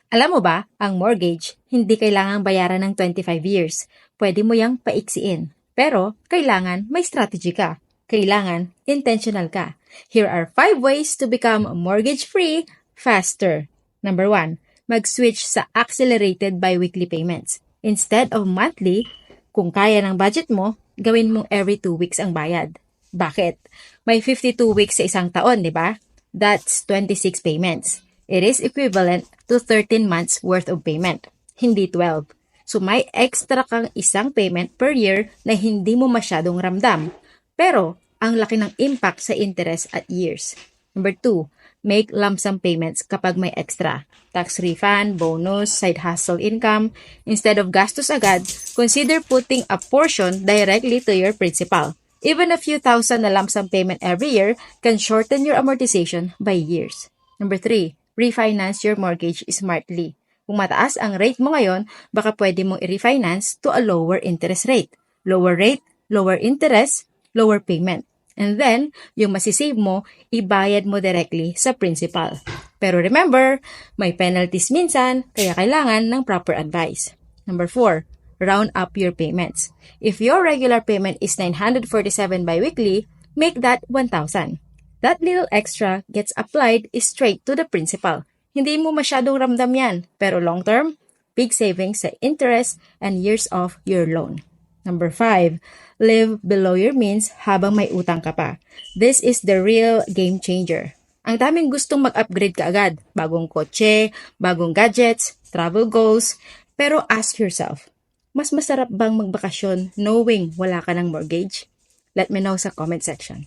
Alam mo ba, ang mortgage, hindi kailangang bayaran ng 25 years. Pwede mo yang paiksiin. Pero, kailangan may strategy ka. Kailangan intentional ka. Here are 5 ways to become mortgage-free faster. Number 1, mag-switch sa accelerated biweekly payments. Instead of monthly, kung kaya ng budget mo, gawin mong every 2 weeks ang bayad. Bakit? May 52 weeks sa isang taon, di ba? That's 26 payments. It is equivalent to 13 months worth of payment, hindi 12. So may extra kang isang payment per year na hindi mo masyadong ramdam. Pero, ang laki ng impact sa interest at years. Number 2, make lump sum payments kapag may extra. Tax refund, bonus, side hustle income. Instead of gastos agad, consider putting a portion directly to your principal. Even a few thousand na lump sum payment every year can shorten your amortization by years. Number 3, refinance your mortgage smartly. Kung mataas ang rate mo ngayon, baka pwede mong i-refinance to a lower interest rate. Lower rate, lower interest, lower payment. And then, yung masisave mo, ibayad mo directly sa principal. Pero remember, may penalties minsan, kaya kailangan ng proper advice. Number 4, round up your payments. If your regular payment is 947 biweekly, make that 1,000. That little extra gets applied straight to the principal. Hindi mo masyadong ramdam yan, pero long term, big savings sa interest and years of your loan. Number 5, live below your means habang may utang ka pa. This is the real game changer. Ang daming gustong mag-upgrade ka agad. Bagong kotse, bagong gadgets, travel goals. Pero ask yourself, mas masarap bang magbakasyon knowing wala ka ng mortgage? Let me know sa comment section.